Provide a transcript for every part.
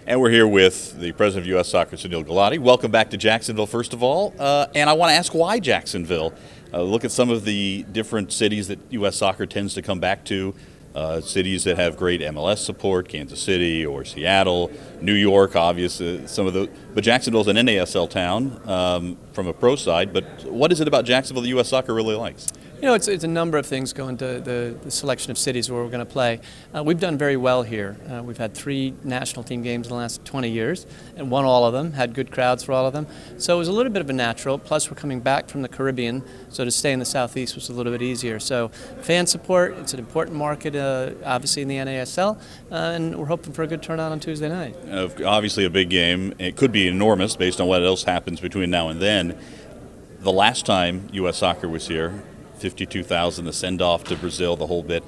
And we're here with the president of U.S. Soccer, Sunil Gulati. Welcome back to Jacksonville, first of all. And I want to ask why Jacksonville. Look at some of the different cities that U.S. Soccer tends to come back to. Cities that have great MLS support, Kansas City or Seattle, New York, obviously, but Jacksonville's an NASL town from a pro side. But what is it about Jacksonville that U.S. Soccer really likes? You know, it's a number of things go into the selection of cities where we're going to play. We've done very well here. We've had 3 national team games in the last 20 years and won all of them, had good crowds for all of them. So it was a little bit of a natural, plus we're coming back from the Caribbean, so to stay in the Southeast was a little bit easier. So fan support, it's an important market, obviously in the NASL, and we're hoping for a good turnout on Tuesday night. Obviously a big game. It could be enormous based on what else happens between now and then. The last time U.S. Soccer was here, 52,000, the send-off to Brazil, the whole bit.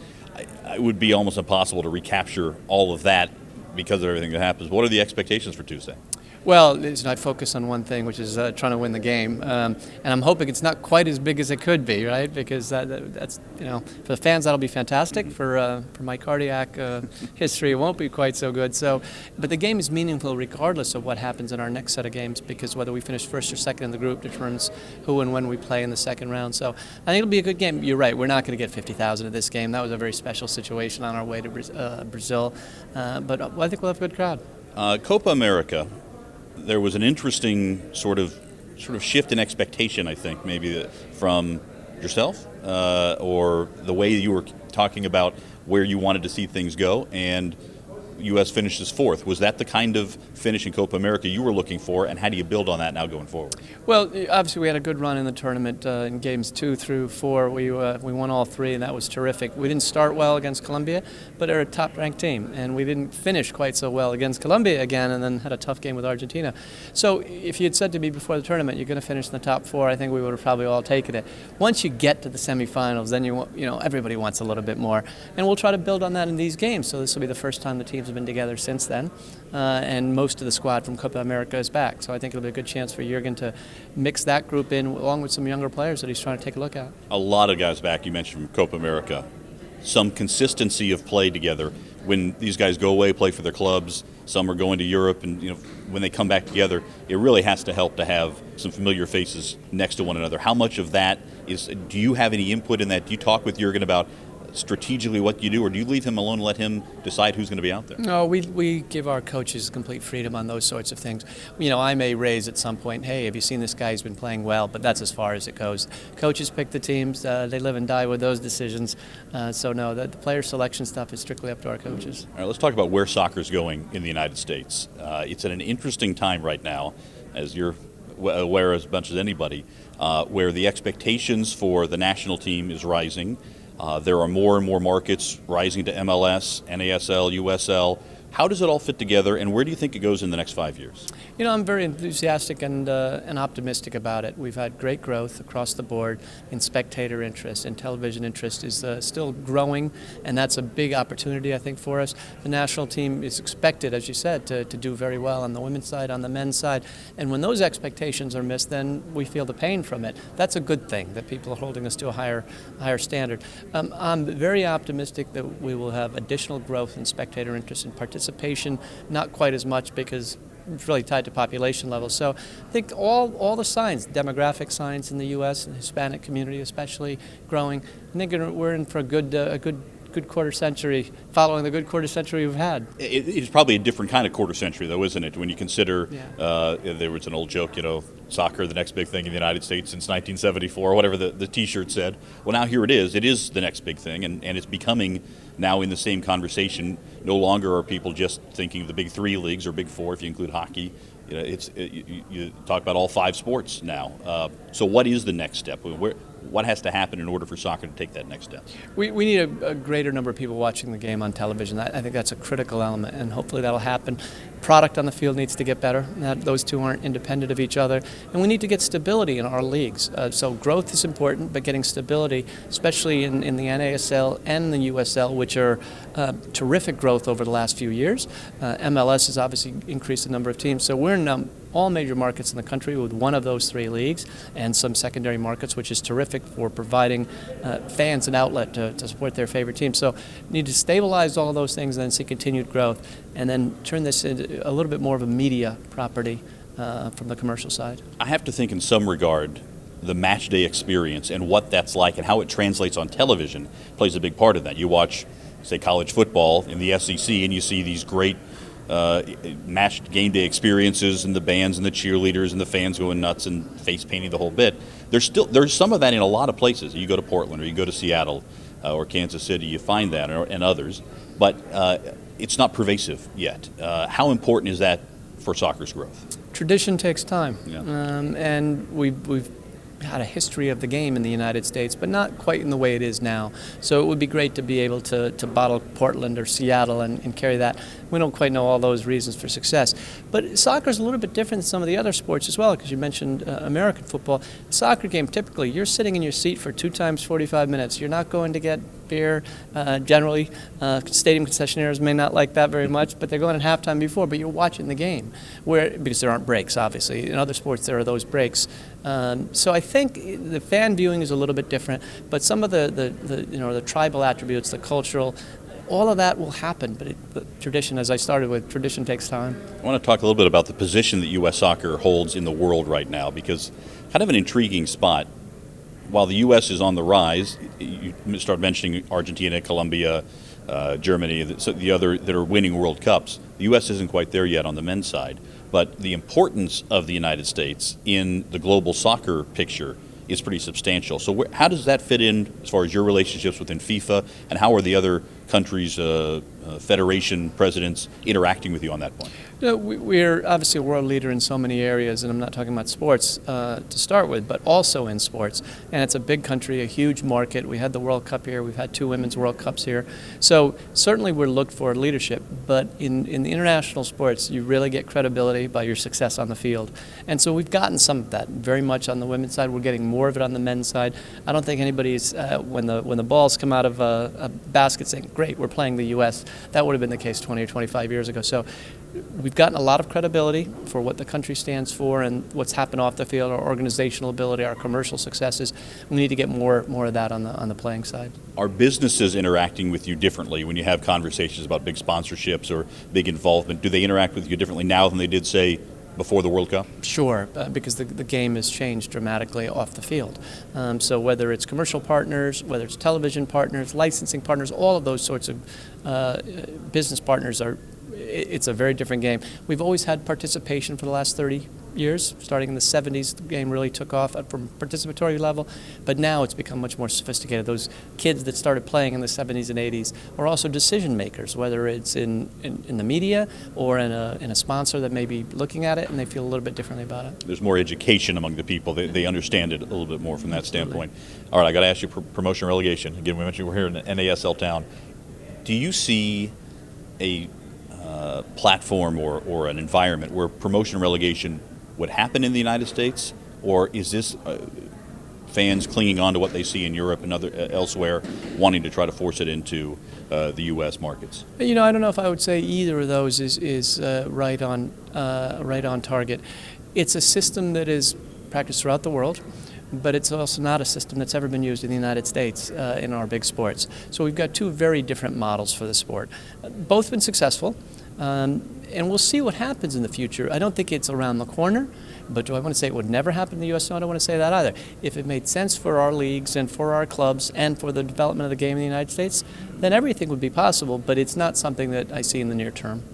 It would be almost impossible to recapture all of that because of everything that happens. What are the expectations for Tuesday? Well, I focus on one thing, which is trying to win the game, and I'm hoping it's not quite as big as it could be, right? Because that's, you know, for the fans that'll be fantastic. For my cardiac history, it won't be quite so good. So, but the game is meaningful regardless of what happens in our next set of games, because whether we finish first or second in the group determines who and when we play in the second round. So I think it'll be a good game. You're right, we're not going to get 50,000 at this game. That was a very special situation on our way to Brazil, but I think we'll have a good crowd. Copa America. There was an interesting sort of shift in expectation, I think, maybe from yourself or the way you were talking about where you wanted to see things go, and U.S. finishes 4th. Was that the kind of finish in Copa America you were looking for, and how do you build on that now going forward? Well, obviously we had a good run in the tournament in games 2 through 4. We won all 3, and that was terrific. We didn't start well against Colombia, but they're a top-ranked team, and we didn't finish quite so well against Colombia again, and then had a tough game with Argentina. So if you had said to me before the tournament you're going to finish in the top 4, I think we would have probably all taken it. Once you get to the semifinals, then you know everybody wants a little bit more, and we'll try to build on that in these games. So this will be the first time the teams have been together since then, and most of the squad from Copa America is back. So I think it'll be a good chance for Jurgen to mix that group in along with some younger players that he's trying to take a look at. A lot of guys back, you mentioned, from Copa America. Some consistency of play together. When these guys go away, play for their clubs, some are going to Europe, and when they come back together, it really has to help to have some familiar faces next to one another. How much of that do you have any input in that? Do you talk with Jurgen about strategically what you do, or do you leave him alone and let him decide who's going to be out there? No, we give our coaches complete freedom on those sorts of things. I may raise at some point, hey, have you seen this guy who's been playing well? But that's as far as it goes. Coaches pick the teams. They live and die with those decisions. So no, the player selection stuff is strictly up to our coaches. All right, let's talk about where soccer's going in the United States. It's at an interesting time right now, as you're aware as much as anybody, where the expectations for the national team is rising. There are more and more markets rising to MLS, NASL, USL. How does it all fit together, and where do you think it goes in the next 5 years? I'm very enthusiastic and optimistic about it. We've had great growth across the board in spectator interest, and television interest is still growing, and that's a big opportunity, I think, for us. The national team is expected, as you said, to do very well on the women's side, on the men's side, and when those expectations are missed, then we feel the pain from it. That's a good thing, that people are holding us to a higher standard. I'm very optimistic that we will have additional growth in spectator interest and participation, not quite as much because it's really tied to population levels. So I think all the signs, demographic signs in the U.S. and the Hispanic community especially growing. I think we're in for a good quarter century, following the good quarter century we've had. It's probably a different kind of quarter century, though, isn't it? When you consider, there was an old joke, soccer, the next big thing in the United States since 1974, or whatever the T-shirt said. Well, now here it is. It is the next big thing, and it's becoming now in the same conversation. No longer are people just thinking of the big 3 leagues or big 4 if you include hockey. You talk about all 5 sports now. So what is the next step? What has to happen in order for soccer to take that next step? We need a greater number of people watching the game on television. I think that's a critical element, and hopefully that'll happen. Product on the field needs to get better. Those two aren't independent of each other. And we need to get stability in our leagues. So growth is important, but getting stability, especially in the NASL and the USL, which are terrific growth over the last few years. MLS has obviously increased the number of teams. So we're in all major markets in the country with one of those 3 leagues and some secondary markets, which is terrific for providing fans an outlet to support their favorite team. So need to stabilize all of those things and then see continued growth, and then turn this into a little bit more of a media property from the commercial side. I have to think in some regard the match day experience and what that's like and how it translates on television plays a big part of that. You watch, say, college football in the SEC and you see these great match game day experiences and the bands and the cheerleaders and the fans going nuts and face painting the whole bit. There's some of that in a lot of places. You go to Portland or you go to Seattle or Kansas City, you find that, and others, but it's not pervasive yet. How important is that for soccer's growth? Tradition takes time, Yeah. and we've had a history of the game in the United States, but not quite in the way it is now. So it would be great to be able to bottle Portland or Seattle and carry that. We don't quite know all those reasons for success. But soccer is a little bit different than some of the other sports as well, because you mentioned American football. The soccer game, typically, you're sitting in your seat for 2 times 45 minutes. You're not going to get beer. Generally, stadium concessionaires may not like that very much, but they're going at halftime before, but you're watching the game, because there aren't breaks, obviously. In other sports, there are those breaks. So I think the fan viewing is a little bit different, but some of the tribal attributes, the cultural, all of that will happen. But the tradition, as I started with, tradition takes time. I want to talk a little bit about the position that U.S. soccer holds in the world right now, because kind of an intriguing spot. While the U.S. is on the rise, you start mentioning Argentina, Colombia, Germany, the other that are winning World Cups. The U.S. isn't quite there yet on the men's side, but the importance of the United States in the global soccer picture is pretty substantial. So how does that fit in as far as your relationships within FIFA, and how are the other countries' federation presidents interacting with you on that point? We're obviously a world leader in so many areas, and I'm not talking about sports to start with, but also in sports. And it's a big country, a huge market. We had the World Cup here. We've had 2 Women's World Cups here. So certainly we're looked for leadership, but in the international sports, you really get credibility by your success on the field. And so we've gotten some of that very much on the women's side. We're getting more of it on the men's side. I don't think anybody's, when the balls come out of a basket, saying, great, we're playing the U.S. That would have been the case 20 or 25 years ago. So we've gotten a lot of credibility for what the country stands for and what's happened off the field, our organizational ability, our commercial successes. We need to get more of that on the playing side. Are businesses interacting with you differently when you have conversations about big sponsorships or big involvement? Do they interact with you differently now than they did, say, before the World Cup? Sure, because the game has changed dramatically off the field. So whether it's commercial partners, whether it's television partners, licensing partners, all of those sorts of business partners it's a very different game. We've always had participation for the last 30 years. Starting in the 70s, the game really took off from participatory level, but now it's become much more sophisticated. Those kids that started playing in the 70s and 80s are also decision makers, whether it's in the media or in a sponsor that may be looking at it, and they feel a little bit differently about it. There's more education among the people. They understand it a little bit more from that standpoint. All right, I got to ask you, promotion and relegation. Again, we mentioned we're here in the NASL town. Do you see a platform or an environment where promotion and relegation would happen in the United States, or is this fans clinging on to what they see in Europe and elsewhere, wanting to try to force it into the U.S. markets? I don't know if I would say either of those is right on target. It's a system that is practiced throughout the world, but it's also not a system that's ever been used in the United States in our big sports. So we've got 2 very different models for the sport. Both been successful. And we'll see what happens in the future. I don't think it's around the corner, but do I want to say it would never happen in the U.S.? No, I don't want to say that either. If it made sense for our leagues and for our clubs and for the development of the game in the United States, then everything would be possible, but it's not something that I see in the near term.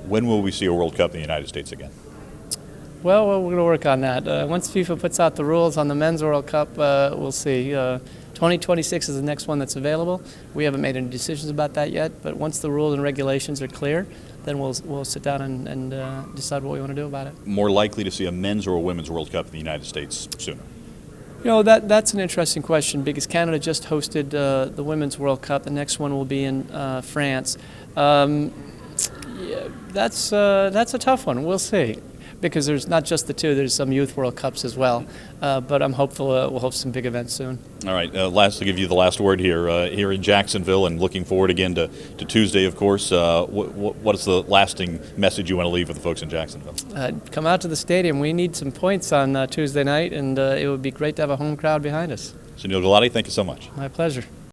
When will we see a World Cup in the United States again? Well, we're going to work on that. Once FIFA puts out the rules on the Men's World Cup, we'll see. 2026 is the next one that's available. We haven't made any decisions about that yet, but once the rules and regulations are clear, then we'll sit down and decide what we want to do about it. More likely to see a men's or a women's World Cup in the United States sooner? That's an interesting question, because Canada just hosted the Women's World Cup. The next one will be in France. That's a tough one. We'll see. because there's not just the two, there's some Youth World Cups as well. But I'm hopeful we'll host some big events soon. All right, to give you the last word here in Jacksonville, and looking forward again to Tuesday, of course. What is the lasting message you want to leave with the folks in Jacksonville? Come out to the stadium. We need some points on Tuesday night, and it would be great to have a home crowd behind us. Sunil Gulati, thank you so much. My pleasure.